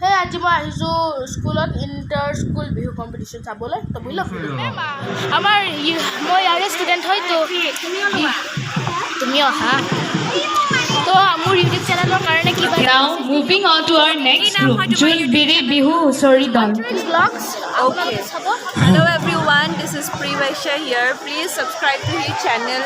Hey, আজি মই আহিছোঁ স্কুলত ইণ্টাৰ স্কুল বিহু কম্পিটিশ্যন চাবলৈ তো বুজিলোঁ আমাৰ মই ইয়াৰে ষ্টুডেণ্ট হয় তো তুমি অহা তো মোৰ ইউটিউব চেনেলৰ কাৰণে কিবা Now moving on to our next group, June Bihu Sorry Don. Blogs Okay. Hello everyone, this is Privaisha here. Please subscribe to his channel,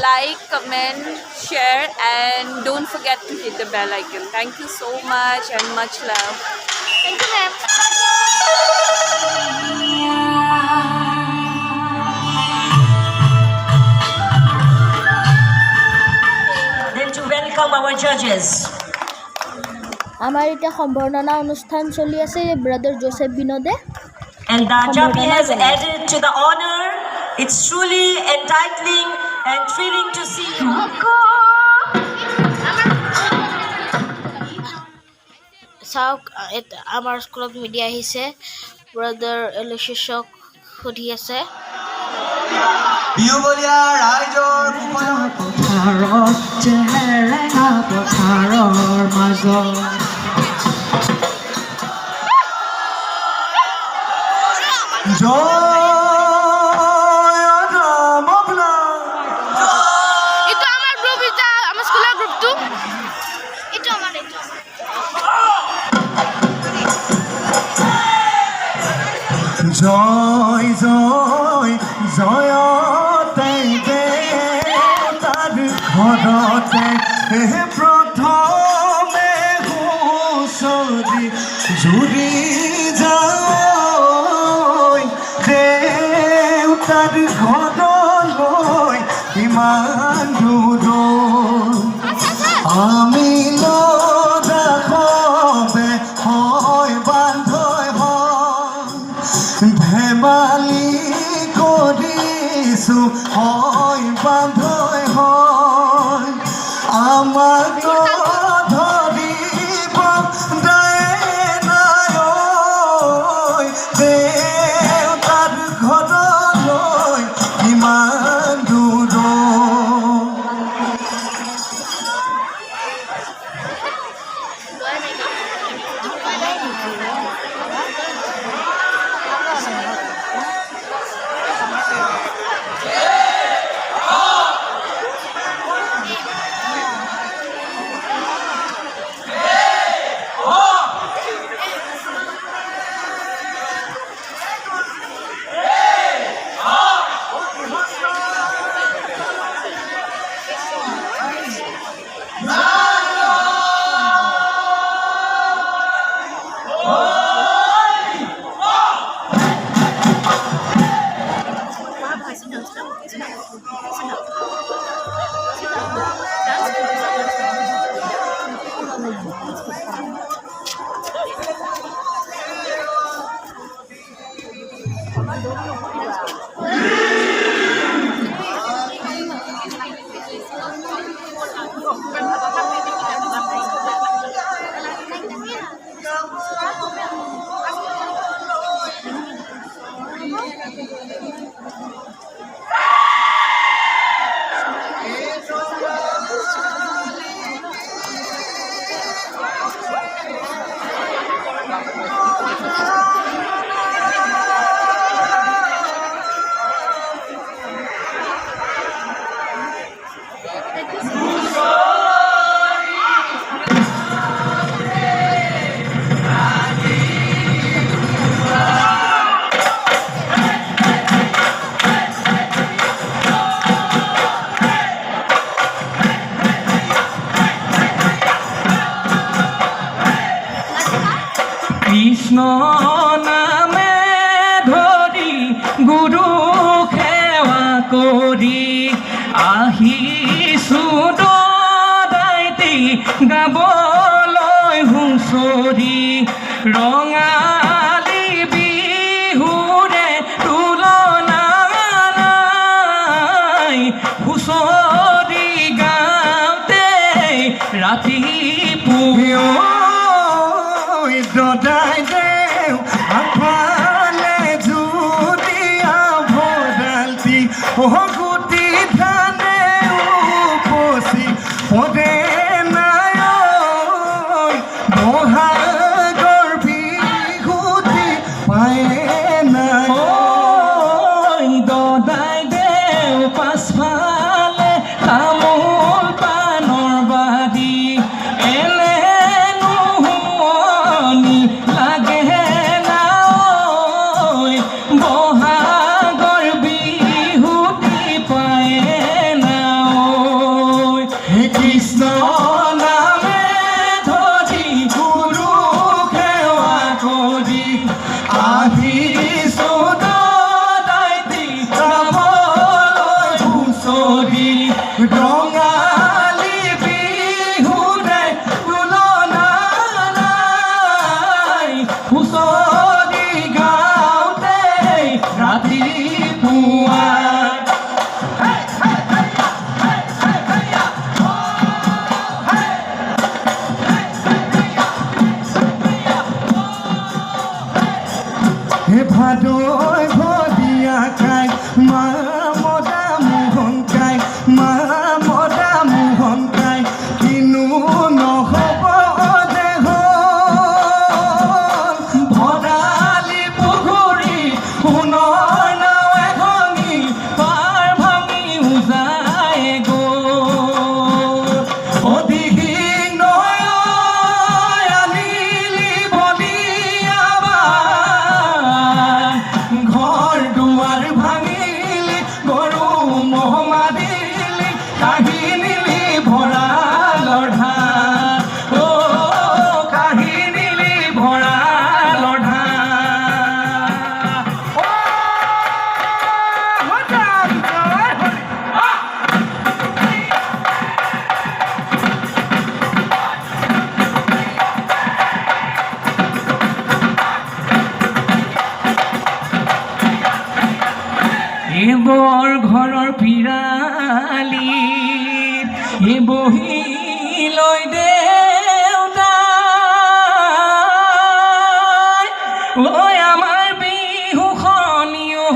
like, comment, share and don't forget to hit the bell icon. Thank you so much and much love. Thank you, ma'am. Then to welcome our judges. আমাৰ এতিয়া সম্বৰ্ধনা অনুষ্ঠান চলি আছে brother Joseph বিনোদে And the jury has added to the honor. It's truly entitling and thrilling to see you. চাওক আমাৰ স্কুলত মিডিয়া আহিছে ব্ৰাদাৰ এলিচিছক সুধি আছে বিহু বলিয়া ৰাইজৰ পথাৰত চেহেৰা পথাৰৰ মাজত এইটো আমাৰ গ্ৰুপ এটা আমাৰ স্কুলৰ গ্ৰুপটো এইটো আমাৰ জয় জয় জয়তে তাৰ ঘৰতে প্ৰথমে হুঁচৰি জুৰি যায় দেউতাৰ ঘৰলৈ ইমান দূৰ আমি লৰাবে হয় বান্ধৈ ধেমালি কৰিছোঁ হয় বান্ধৈ হয় আমাক ধৰিব দায়ে নাই দেউতাৰ ঘৰলৈ ইমান দূৰ কৃষ্ণ নামে ধৰি গুৰু সেৱা কৰি আহিছোঁ দাইতি গাবলৈ হুঁচৰি ৰঙালী বিহুৰে তুলনা নাই হুঁচৰি গাওঁতে ৰাতি দদাই দেও আফালে জুদিয়া ভোদালতি গুটি ধানে উপচি পদে নাই বহাগৰ ভাদৈ ভদিয়া খাই মা মদা মোহন খাই মা মদা মোহন খাই কিনো নহ'ব দেহ ভৰালি পুখুৰী সোণৰ নাও এখনি পাৰ ভাঙি উজাই গ'ল অধিহীন আনিলি বলিয়াবান ঘৰ দুৱাৰ ভাঙিলি গৰু ম'হ মাৰিলি কাঢ়ি নিলি ভঁৰালৰ ধান কাঢ়ি নিলি ভঁৰালৰ এইবৰ ঘৰৰ পিৰালি এই বহি লৈ দেউতাই ঐ আমাৰ বিহুখনিও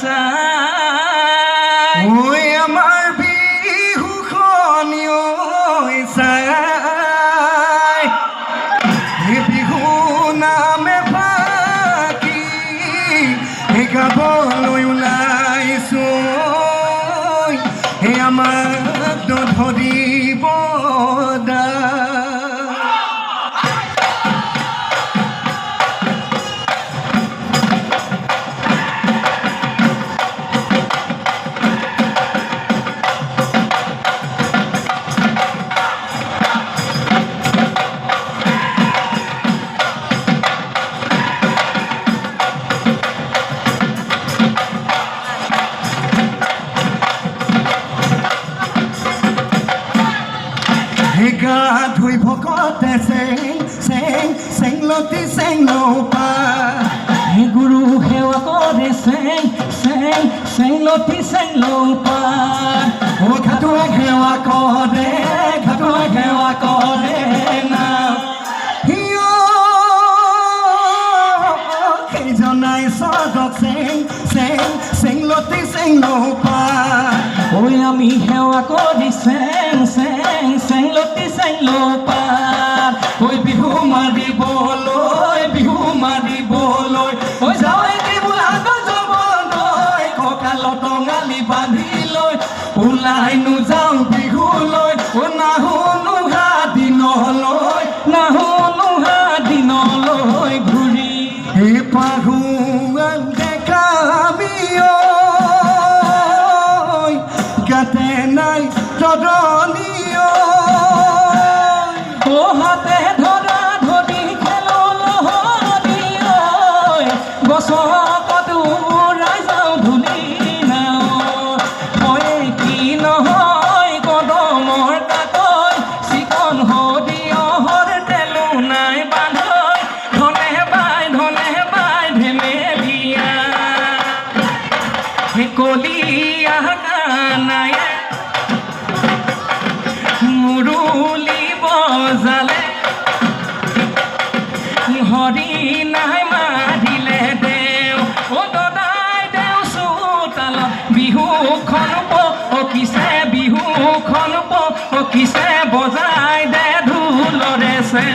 চাই ঐ আমাৰ বিহুখনিও চাই এই বিহু নামে ফাকি এই গাবলৈ ওলাইছোঁ এই আমাক নধৰিব দা গা ধুই ভকতে চেংলতি চেংলপা গুৰু সেৱা কৰে চেংলতি চেংলপা ঘাটুৱা সেৱা কৰে না সেইজনাই চদক চেংলতি চেংলপা ঐ আমি সেৱা কৰি চেংলতি চেংলপাত ঐ বিহু মাৰিবলৈ ঐ যাওঁ কেৱল আগৰ জৱনলৈ কঁকাল টঙালি বান্ধি লৈ ওলাই নোযাওঁ বিহুলৈ ঐ নাহো নোহা দিনলৈ ঘূৰি এই পাহুৱান দেখামি গাতে নাই তদনীয় হাতে ধৰা ধৰি খেলনি গছত উৰাই যাওঁ ধূলি নাও কি নহয় কদমৰ কাকৈ চিকন সদিয়হৰ তেলো নাই বান্ধৈ ধনে বাই ধেমেলীয়া কলিয়া কানাই মুৰুলি বজালে হৰি নাই মাৰিলে দেও দদাই দেও চোতালত বিহুখন পকিছে বজাই দে ঢোলৰে চে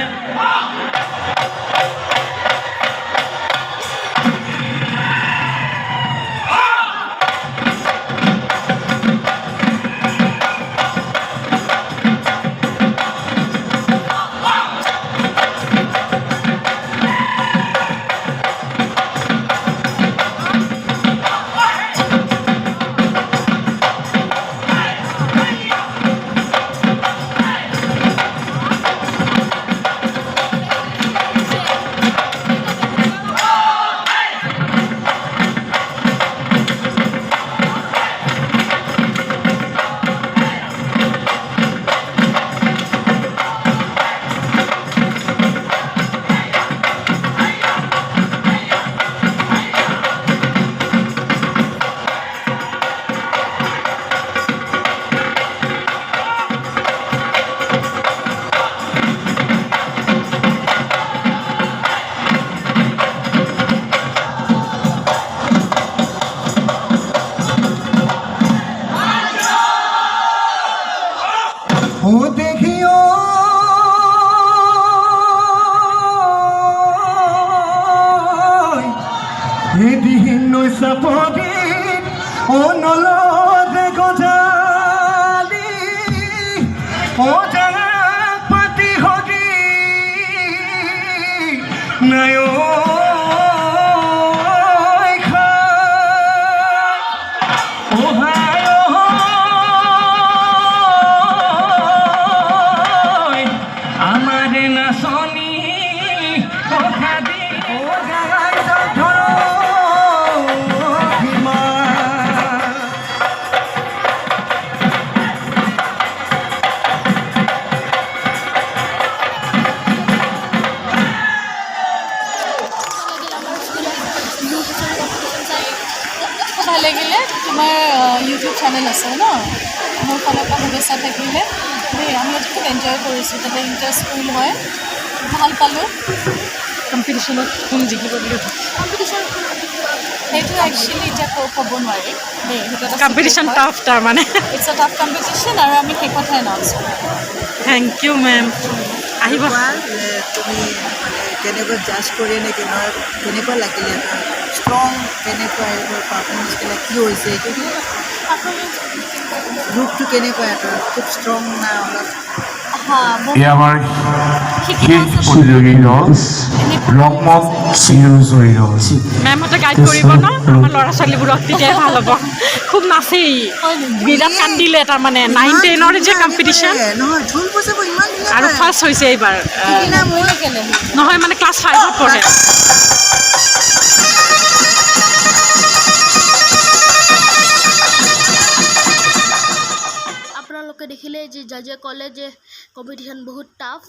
নলদে গজালি পাতি হৰি নায় আমাৰে নাচনী কথা দি ভাল লাগিলে তোমাৰ ইউটিউব চেনেল আছে ন মোৰ ফালৰ পৰা শুভেচ্ছা থাকিলে দেই আমি আজি খুব এনজয় কৰিছোঁ তাতে ইণ্টাৰ স্কুল হয় ভাল পালোঁ কম্পিটিশ্যনত কোন জিকিব বুলি কম্পিটিশ্যন সেইটো একচুৱেলি এতিয়া ক'ব নোৱাৰি দেই সেইটো কম্পিটিশ্যন টাফ তাৰমানে ইটছ এ টাফ কম্পিটিশ্যন আৰু আমি শেষতহে নামছোঁ থেংক ইউ মেম আহিব তুমি মানে কেনেকৈ জাজ কৰি নে কেনেকুৱা লাগিলে এটা ষ্ট্ৰং কেনেকুৱা এইবোৰ পাৰফৰ্মেঞ্চবিলাক কি হৈছে এইটো গ্ৰুপটো কেনেকুৱা এটা খুব ষ্ট্ৰং না অলপ আমাৰ শেষ প্ৰতিযোগী দল ৰংমন চিৰজয়ী দল মেমহঁতে গাইড কৰিব ন আমাৰ ল'ৰা ছোৱালীবোৰক তেতিয়াই ভাল হ'ব খুব নাচেই বিৰাট কান্দিলে তাৰমানে 9-10ৰ যে কম্পিটিশ্যন নহয় ঢোল বজাব ইমান আৰু ফাৰ্ষ্ট হৈছে এইবাৰ নহয় মানে ক্লাছ 5ত পঢ়ে আপোনালোকে দেখিলে যে জাজে ক'লে যে কম্পিটিশ্যন বহুত টাফ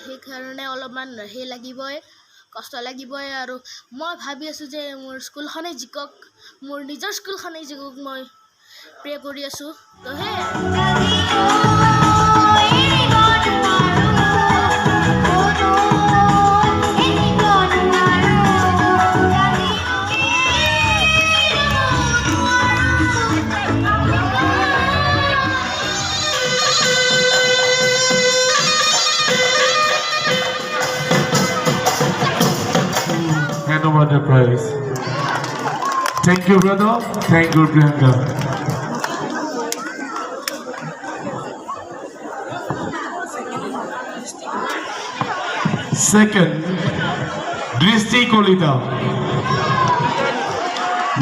সেইকাৰণে অলপমান সেই লাগিবই কষ্ট লাগিবই আৰু মই ভাবি আছোঁ যে মোৰ স্কুলখনেই জিকক মোৰ নিজৰ স্কুলখনেই জিকক মই প্ৰে কৰি আছোঁ তো hand over the prize. Thank you, brother. Thank you, Priyanka. Second, Drishti Kolita.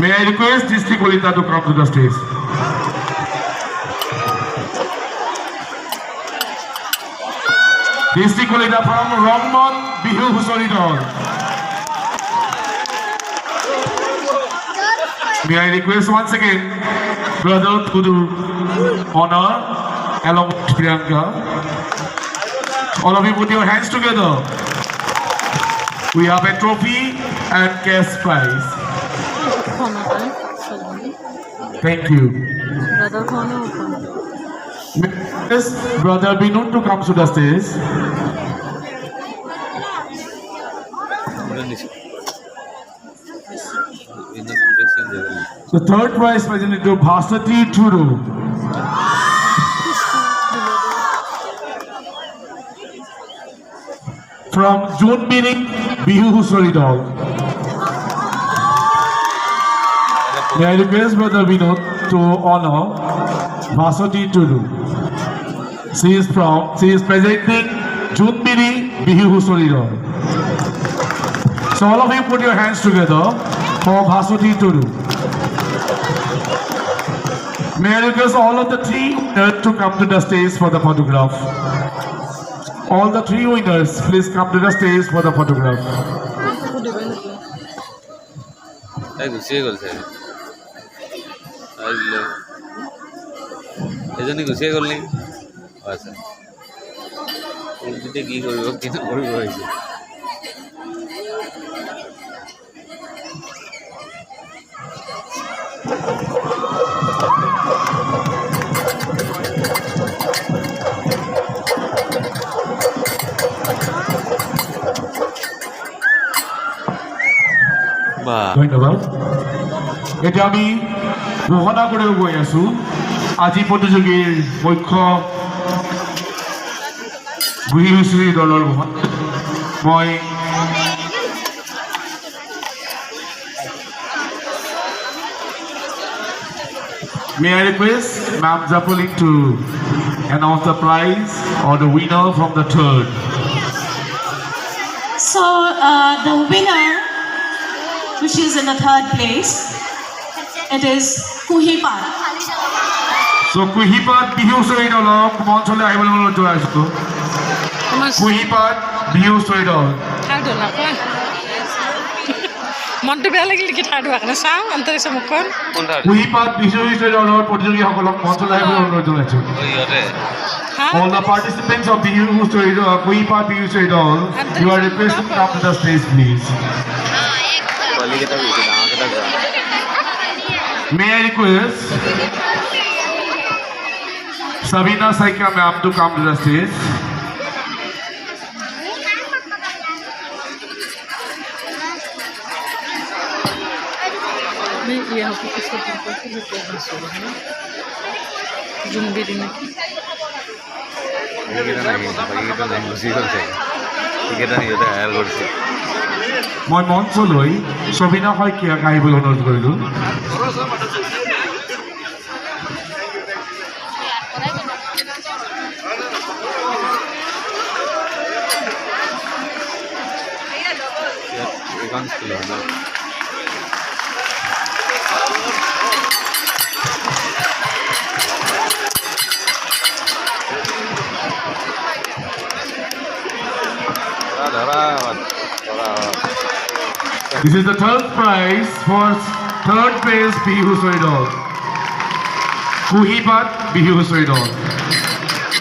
May I request Drishti Kolita to come to the stage? Drishti Kolita from Rangmon Bihu Husori Dol. May I request once again, brother, to do honor along with Priyanka. All of you put your hands together. We have a trophy and cash prize. Thank you. Yes, brother Binod to come to the stage. The third prize presented to Bhasati Turu. From June meaning Bihu Husori Dol. May I request Brother Vinod to honor Bhasati Turu. She is presenting June meaning Bihu Husori Dol. So all of you put your hands together for Bhasati Turu. May I request all of the three winners to come to the stage for the photograph. All the three winners, please come to the stage for the photograph. এজনী গুচিয়ে গ'ল নেকি আচ্ছা তেতিয়া কি কৰিব কি নকৰিব আহিছে ধন্যবাদ এতিয়া আমি ঘোষণা কৰিব গৈ আছো আজি প্ৰতিযোগীৰ মুখ্য গৃহশ্ৰী দলৰ মই May I request Ma'am Zapoling to announce the prize or the winner from the third? So the winner, which is in the third place, it is Kuhipat. So Kuhipat bihu soidolok মঞ্চলে আহিবলৈ অনুৰোধ জনাইছো। Kuhipat bihu soidol। Third হ'ল আকৌ মনটো বেয়া লাগিল নেকি third হোৱাৰ কাৰণে চাওঁ অন্তৰিছে মুখখন কোনটা Kuhipat bihu soidolor প্ৰতিযোগীসকলক মঞ্চলে আহিবলৈ অনুৰোধ জনাইছো। ইহঁতে All the participants of bihu soidol, Kuhipat bihu soidol, you are requested to come to the stage, please. পোৱালিকেইটা বেছি ডাঙৰকেইটা যোৱা May I request Sabina Saika ma'am to come to the stage. ইয়ে হ'ব পিছত জুমবিৰি নেকি বাকীকেইটা নাহি বাকীকেইটা নাহি গুচি গ'ল চাগে সেইকেইটা সিহঁতে হায়াৰ কৰিছে মই মঞ্চলৈ সবিনা শইকীয়াক আহিবলৈ অনুৰোধ কৰিলোঁ। এইখন স্কুল হয় ন ধৰা This is the third prize for third place bihu soidol. Kuhipat bihu soidol.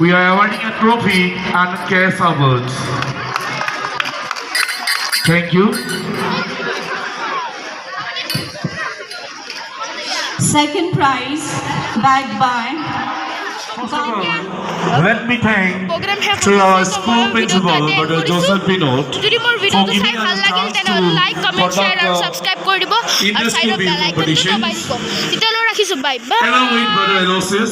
We are awarding a trophy and cash awards. Thank you. Second prize bagged by Let me thank Program শেষ to our হৈছে, school মই principal, ভিডিঅ'টো Dr. attend Joseph Binod, যদি মোৰ for ভিডিঅ'টো চাই giving ভাল us a লাগিল chance তেনেহ'লে লাইক কমেণ্ট শ্বেয়াৰ আৰু conduct ছাবস্ক্ৰাইব কৰি দিব আৰু industry চাইডৰ বেল আইকনটো competitions দবাই দিব। তেতিয়ালৈ ৰাখিছোঁ bye bye. along with Brother Elosis.